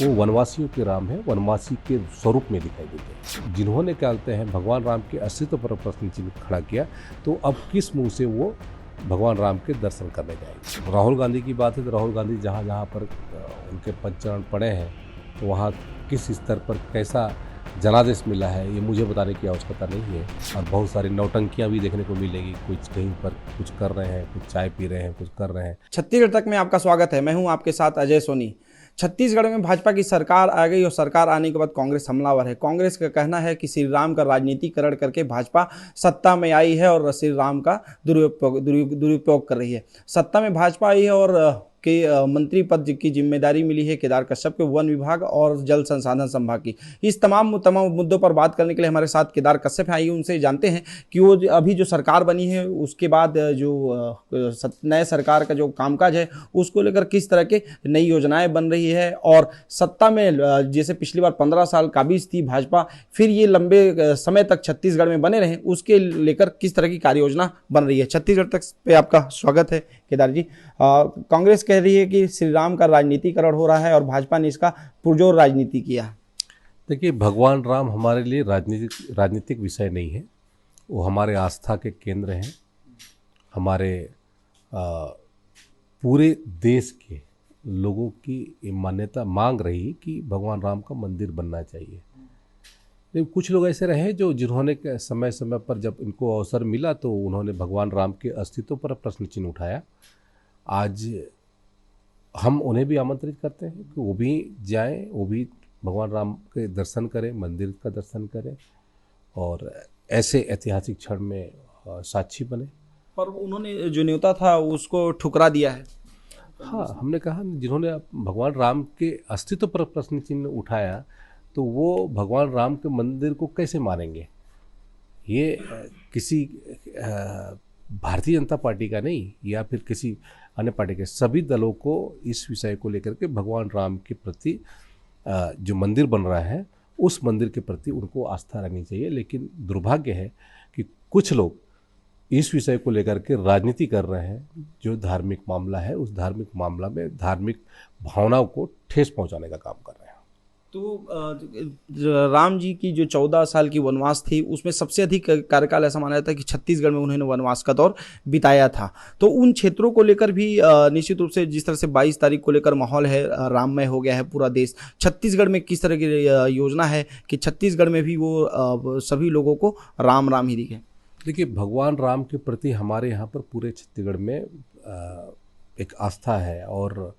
वो वनवासियों के राम है, वनवासी के स्वरूप में दिखाई देते हैं। जिन्होंने क्या कहते हैं भगवान राम के अस्तित्व पर प्रश्न चिन्ह खड़ा किया, तो अब किस मुंह से वो भगवान राम के दर्शन करने जाएंगे। राहुल गांधी की बात है तो राहुल गांधी जहाँ जहाँ पर उनके पंचचरण पड़े हैं, तो वहाँ किस स्तर पर कैसा जनादेश मिला है ये मुझे बताने की आवश्यकता नहीं है। और बहुत सारी नौटंकियां भी देखने को मिलेगी, कुछ कहीं पर कुछ कर रहे हैं, कुछ चाय पी रहे हैं, कुछ कर रहे हैं। छत्तीसगढ़ तक में आपका स्वागत है। मैं हूं आपके साथ अजय सोनी। छत्तीसगढ़ में भाजपा की सरकार आ गई और सरकार आने के बाद कांग्रेस हमलावर है। कांग्रेस का कहना है कि श्री राम का राजनीतिकरण करके भाजपा सत्ता में आई है और श्री राम का दुरुपयोग कर रही है। सत्ता में भाजपा आई है और मंत्री पद की जिम्मेदारी मिली है केदार कश्यप के वन विभाग और जल संसाधन संभाग की। इस तमाम मुद्दों पर बात करने के लिए हमारे साथ केदार कश्यप हैं। आइए उनसे जानते हैं कि वो अभी जो सरकार बनी है उसके बाद जो नए सरकार का जो कामकाज है उसको लेकर किस तरह के नई योजनाएं बन रही है, और सत्ता में जैसे पिछली बार 15 साल काबिज थी भाजपा, फिर ये लंबे समय तक छत्तीसगढ़ में बने रहे, उसके लेकर किस तरह की कार्य योजना बन रही है। छत्तीसगढ़ तक पे आपका स्वागत है केदार जी। कांग्रेस कह रही है कि श्री राम का राजनीतिकरण हो रहा है और भाजपा ने इसका पुरजोर राजनीति किया। देखिए, भगवान राम हमारे लिए राजनीतिक विषय नहीं है, वो हमारे आस्था के केंद्र हैं। हमारे पूरे देश के लोगों की मान्यता मांग रही कि भगवान राम का मंदिर बनना चाहिए। लेकिन कुछ लोग ऐसे रहे जिन्होंने समय समय पर जब इनको अवसर मिला तो उन्होंने भगवान राम के अस्तित्व पर प्रश्न चिन्ह उठाया। आज हम उन्हें भी आमंत्रित करते हैं कि वो भी जाएं, वो भी भगवान राम के दर्शन करें, मंदिर का दर्शन करें और ऐसे ऐतिहासिक क्षण में साक्षी बने। पर उन्होंने जो न्योता था उसको ठुकरा दिया है। हाँ, हमने कहा जिन्होंने भगवान राम के अस्तित्व पर प्रश्न चिन्ह उठाया तो वो भगवान राम के मंदिर को कैसे मानेंगे। ये किसी भारतीय जनता पार्टी का नहीं या फिर किसी अन्य पार्टी के, सभी दलों को इस विषय को लेकर के भगवान राम के प्रति जो मंदिर बन रहा है उस मंदिर के प्रति उनको आस्था रहनी चाहिए। लेकिन दुर्भाग्य है कि कुछ लोग इस विषय को लेकर के राजनीति कर रहे हैं। जो धार्मिक मामला है उस धार्मिक मामला में धार्मिक भावनाओं को ठेस पहुंचाने का काम कर रहे हैं। तो राम जी की जो 14 साल की वनवास थी उसमें सबसे अधिक कार्यकाल ऐसा माना जाता है कि छत्तीसगढ़ में उन्होंने वनवास का दौर बिताया था। तो उन क्षेत्रों को लेकर भी निश्चित रूप से जिस तरह से 22 तारीख को लेकर माहौल है राममय हो गया है पूरा देश, छत्तीसगढ़ में किस तरह की योजना है कि छत्तीसगढ़ में भी वो सभी लोगों को राम राम ही दिखे। देखिए, भगवान राम के प्रति हमारे यहाँ पर पूरे छत्तीसगढ़ में एक आस्था है और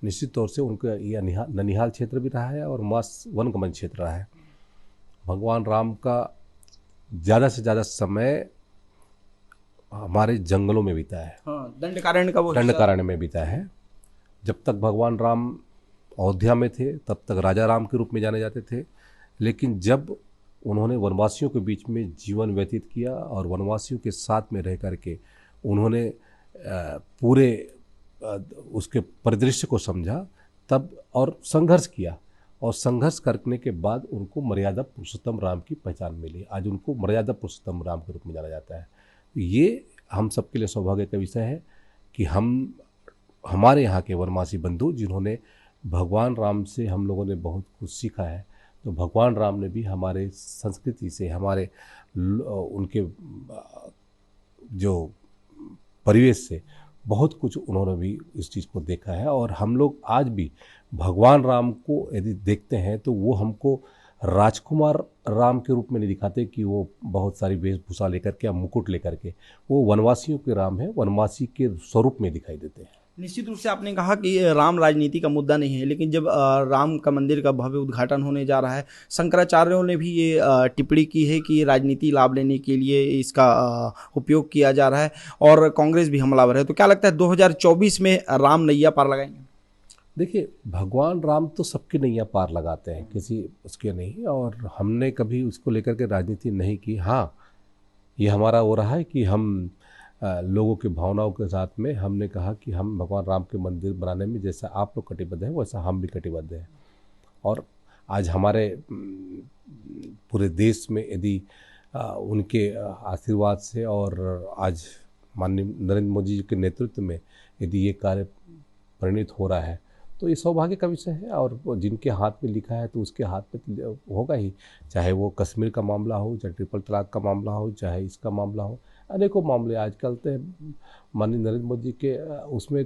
निश्चित तौर से उनका यह ननिहाल क्षेत्र भी रहा है और मास वनगमन क्षेत्र रहा है। भगवान राम का ज़्यादा से ज़्यादा समय हमारे जंगलों में बीता है। हाँ, दंडकारण्य में बीता है। जब तक भगवान राम अयोध्या में थे तब तक राजा राम के रूप में जाने जाते थे, लेकिन जब उन्होंने वनवासियों के बीच में जीवन व्यतीत किया और वनवासियों के साथ में रह करके उन्होंने पूरे उसके परिदृश्य को समझा तब और संघर्ष किया, और संघर्ष करने के बाद उनको मर्यादा पुरुषोत्तम राम की पहचान मिली। आज उनको मर्यादा पुरुषोत्तम राम के रूप में जाना जाता है। ये हम सबके लिए सौभाग्य का विषय है कि हमारे यहाँ के वनवासी बंधु जिन्होंने भगवान राम से हम लोगों ने बहुत कुछ सीखा है, तो भगवान राम ने भी हमारे संस्कृति से, हमारे उनके जो परिवेश से बहुत कुछ उन्होंने भी इस चीज़ को देखा है। और हम लोग आज भी भगवान राम को यदि देखते हैं तो वो हमको राजकुमार राम के रूप में नहीं दिखाते कि वो बहुत सारी वेशभूषा लेकर के या मुकुट लेकर के, वो वनवासियों के राम है, वनवासी के स्वरूप में दिखाई देते हैं। निश्चित रूप से आपने कहा कि राम राजनीति का मुद्दा नहीं है, लेकिन जब राम का मंदिर का भव्य उद्घाटन होने जा रहा है, शंकराचार्यों ने भी ये टिप्पणी की है कि राजनीति लाभ लेने के लिए इसका उपयोग किया जा रहा है और कांग्रेस भी हमलावर है। तो क्या लगता है 2024 में राम नैया पार लगाएंगे? देखिए, भगवान राम तो सबकी नैया पार लगाते हैं, किसी उसके नहीं, और हमने कभी उसको लेकर के राजनीति नहीं की। हाँ, ये हमारा हो रहा है कि हम लोगों की भावनाओं के साथ में हमने कहा कि हम भगवान राम के मंदिर बनाने में जैसा आप लोग कटिबद्ध हैं वैसा हम भी कटिबद्ध हैं। और आज हमारे पूरे देश में यदि उनके आशीर्वाद से और आज माननीय नरेंद्र मोदी जी के नेतृत्व में यदि ये कार्य परिणित हो रहा है तो ये सौभाग्य का विषय है, और वो जिनके हाथ में लिखा है तो उसके हाथ में होगा ही। चाहे वो कश्मीर का मामला हो, चाहे ट्रिपल तलाक का मामला हो, चाहे इसका मामला हो, अनेकों मामले आजकल तो माननीय नरेंद्र मोदी के उसमें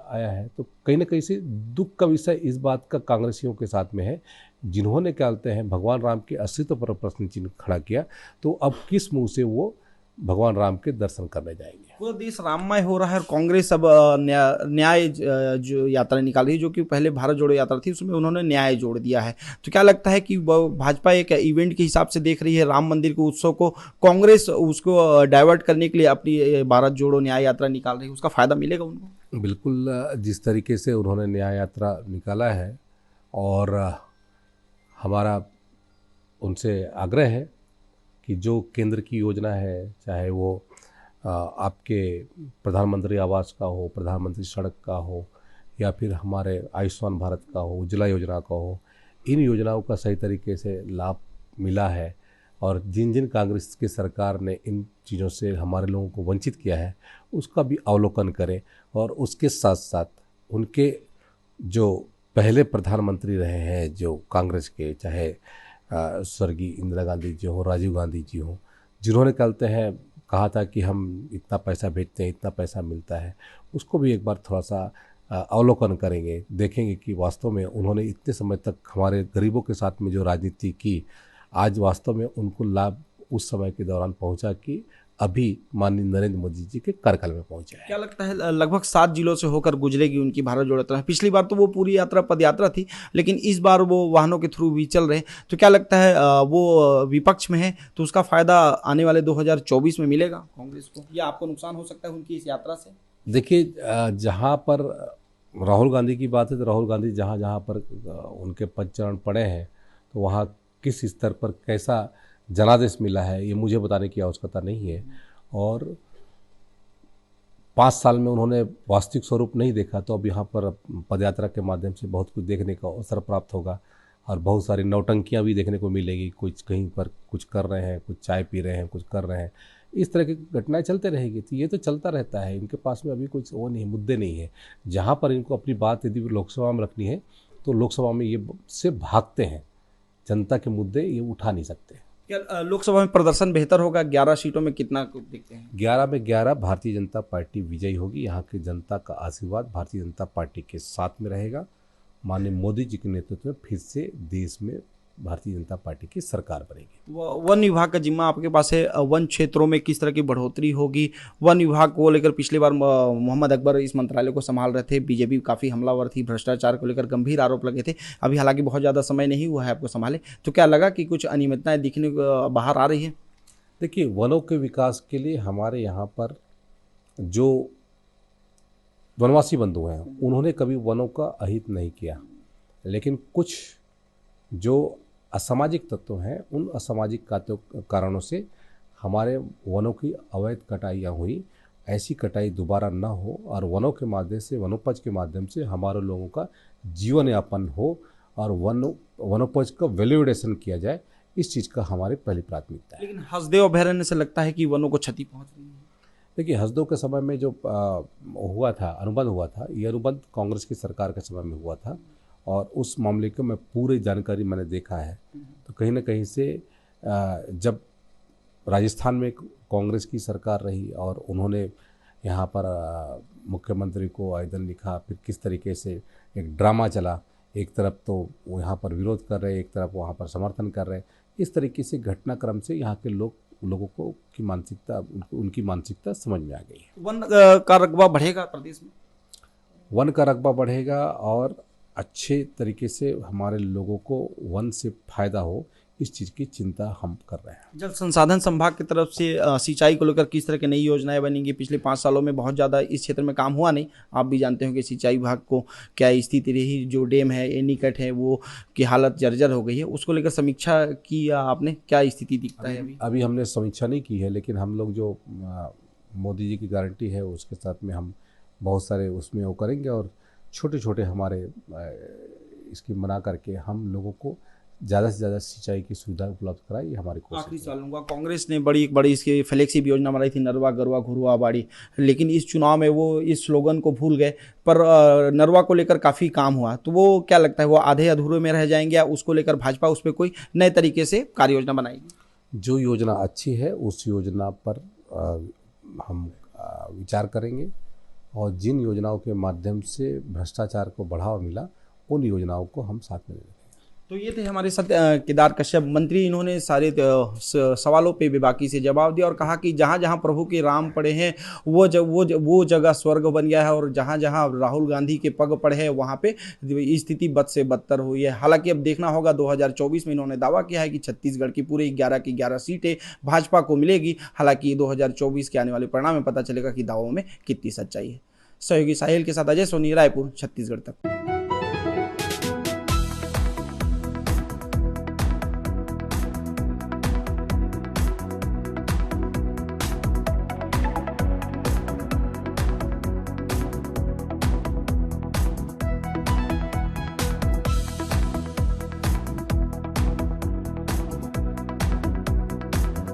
आया है। तो कहीं ना कहीं से दुख का विषय इस बात का कांग्रेसियों के साथ में है, जिन्होंने क्या कहते हैं भगवान राम के अस्तित्व पर प्रश्न चिन्ह खड़ा किया, तो अब किस मुंह से वो भगवान राम के दर्शन करने जाएंगे। पूरा देश राममय हो रहा है और कांग्रेस अब न्याय जो यात्रा निकाल रही है, जो कि पहले भारत जोड़ो यात्रा थी, उसमें उन्होंने न्याय जोड़ दिया है। तो क्या लगता है कि भाजपा एक इवेंट के हिसाब से देख रही है राम मंदिर के उत्सव को, कांग्रेस उसको डाइवर्ट करने के लिए अपनी भारत जोड़ो न्याय यात्रा निकाल रही है, उसका फायदा मिलेगा उनको? बिल्कुल, जिस तरीके से उन्होंने न्याय यात्रा निकाला है, और हमारा उनसे आग्रह है कि जो केंद्र की योजना है, चाहे वो आपके प्रधानमंत्री आवास का हो, प्रधानमंत्री सड़क का हो, या फिर हमारे आयुष्मान भारत का हो, उज्ज्वला योजना का हो, इन योजनाओं का सही तरीके से लाभ मिला है, और जिन जिन कांग्रेस की सरकार ने इन चीज़ों से हमारे लोगों को वंचित किया है उसका भी अवलोकन करें, और उसके साथ साथ उनके जो पहले प्रधानमंत्री रहे हैं जो कांग्रेस के, चाहे स्वर्गीय इंदिरा गांधी जी हो, राजीव गांधी जी हो, जिन्होंने कहते हैं कहा था कि हम इतना पैसा भेजते हैं, इतना पैसा मिलता है, उसको भी एक बार थोड़ा सा अवलोकन करेंगे, देखेंगे कि वास्तव में उन्होंने इतने समय तक हमारे गरीबों के साथ में जो राजनीति की, आज वास्तव में उनको लाभ उस समय के दौरान पहुंचा कि अभी माननीय नरेंद्र मोदी जी के कार्यकाल में पहुंचा है। क्या लगता है लगभग 7 जिलों से होकर गुजरेगी उनकी भारत जोड़ो यात्रा? पिछली बार तो वो पूरी यात्रा पद यात्रा थी, लेकिन इस बार वो वाहनों के थ्रू भी चल रहे हैं। तो क्या लगता है वो विपक्ष में है तो उसका फायदा आने वाले 2024 में मिलेगा कांग्रेस को, या आपको नुकसान हो सकता है उनकी इस यात्रा से? देखिए, जहाँ पर राहुल गांधी की बात है, तो राहुल गांधी जहाँ जहाँ पर उनके पद चरण पड़े हैं, तो वहाँ किस स्तर पर कैसा जनादेश मिला है ये मुझे बताने की आवश्यकता नहीं है। और 5 साल में उन्होंने वास्तविक स्वरूप नहीं देखा, तो अब यहाँ पर पदयात्रा के माध्यम से बहुत कुछ देखने का अवसर प्राप्त होगा, और बहुत सारी नौटंकियाँ भी देखने को मिलेगी। कुछ कहीं पर कुछ कर रहे हैं, कुछ चाय पी रहे हैं, कुछ कर रहे हैं, इस तरह की घटनाएं चलते रहेगी। तो ये तो चलता रहता है, इनके पास में अभी कुछ वो नहीं, मुद्दे नहीं है। जहाँ पर इनको अपनी बात यदि लोकसभा में रखनी है तो लोकसभा में ये से भागते हैं, जनता के मुद्दे ये उठा नहीं सकते। क्या लोकसभा में प्रदर्शन बेहतर होगा? 11 सीटों में कितना देखते हैं? 11 में 11 भारतीय जनता पार्टी विजयी होगी। यहाँ की जनता का आशीर्वाद भारतीय जनता पार्टी के साथ में रहेगा। माननीय मोदी जी के नेतृत्व में फिर से देश में भारतीय जनता पार्टी की सरकार बनेगी। वन विभाग का जिम्मा आपके पास है, वन क्षेत्रों में किस तरह की बढ़ोतरी होगी? वन विभाग को लेकर पिछली बार मोहम्मद अकबर इस मंत्रालय को संभाल रहे थे, बीजेपी काफ़ी हमलावर थी, भ्रष्टाचार को लेकर गंभीर आरोप लगे थे। अभी हालांकि बहुत ज़्यादा समय नहीं हुआ है आपको संभाले, तो क्या लगा कि कुछ अनियमितताएं दिखने को बाहर आ रही है? देखिए, वनों के विकास के लिए हमारे यहाँ पर जो वनवासी बंधु हैं उन्होंने कभी वनों का अहित नहीं किया, लेकिन कुछ जो असामाजिक तत्व हैं उन असामाजिक कारणों से हमारे वनों की अवैध कटाइयाँ हुई। ऐसी कटाई दोबारा न हो, और वनों के माध्यम से, वनोपज के माध्यम से हमारे लोगों का जीवन यापन हो, और वनोपज का वैल्यूएशन किया जाए, इस चीज़ का हमारी पहली प्राथमिकता है। लेकिन हसदेव अभयारण्य से लगता है कि वनों को क्षति पहुंच रही है। देखिए, हसदेव के समय में जो हुआ था, अनुबंध हुआ था, ये अनुबंध कांग्रेस की सरकार के समय में हुआ था, और उस मामले को मैं पूरी जानकारी मैंने देखा है। तो कहीं ना कहीं से जब राजस्थान में कांग्रेस की सरकार रही और उन्होंने यहाँ पर मुख्यमंत्री को आवेदन लिखा, फिर किस तरीके से एक ड्रामा चला, एक तरफ तो वो यहाँ पर विरोध कर रहे, एक तरफ वहाँ पर समर्थन कर रहे, इस तरीके से घटनाक्रम से यहाँ के लोगों को की मानसिकता, उनकी मानसिकता समझ में आ गई है। वन का रकबा बढ़ेगा प्रदेश में? वन का रकबा बढ़ेगा, और अच्छे तरीके से हमारे लोगों को वन से फायदा हो, इस चीज़ की चिंता हम कर रहे हैं। जल संसाधन संभाग की तरफ से सिंचाई को लेकर किस तरह की नई योजनाएं बनेंगी? पिछले 5 सालों में बहुत ज़्यादा इस क्षेत्र में काम हुआ नहीं, आप भी जानते हो कि सिंचाई विभाग को क्या स्थिति रही, जो डैम है एनीकट है वो की हालत जर्जर हो गई है, उसको लेकर समीक्षा की आपने? क्या स्थिति दिखता है अभी हमने समीक्षा नहीं की है, लेकिन हम लोग जो मोदी जी की गारंटी है उसके साथ में हम बहुत सारे उसमें वो करेंगे, और छोटे छोटे हमारे स्कीम बना करके हम लोगों को ज़्यादा से ज़्यादा सिंचाई की सुविधा उपलब्ध कराए, ये हमारी आखिरी कोशिश है। सवाल लूंगा, कांग्रेस ने बड़ी बड़ी इसकी फ्लेक्सी योजना बनाई थी, नरवा गरवा घुरवा बाड़ी, लेकिन इस चुनाव में वो इस स्लोगन को भूल गए। पर नरवा को लेकर काफ़ी काम हुआ, तो वो क्या लगता है, वो आधे अधूरे में रह जाएंगे या उसको लेकर भाजपा उस पर कोई नए तरीके से कार्य योजना बनाएगी? जो योजना अच्छी है उस योजना पर हम विचार करेंगे, और जिन योजनाओं के माध्यम से भ्रष्टाचार को बढ़ावा मिला उन योजनाओं को हम साथ में ले लेंगे। तो ये थे हमारे साथ केदार कश्यप मंत्री। इन्होंने सारे सवालों पे बेबाकी से जवाब दिया और कहा कि जहाँ जहाँ प्रभु के राम पड़े हैं वो जगह स्वर्ग बन गया है, और जहाँ जहाँ राहुल गांधी के पग पड़े हैं वहाँ पे स्थिति बद से बदतर हुई है। हालांकि अब देखना होगा, 2024 में इन्होंने दावा किया है कि छत्तीसगढ़ की पूरी 11 की 11 सीटें भाजपा को मिलेगी। हालांकि 2024 के आने वाले परिणाम में पता चलेगा कि दावों में कितनी सच्चाई है। सहयोगी साहिल के साथ अजय सोनी, रायपुर, छत्तीसगढ़ तक।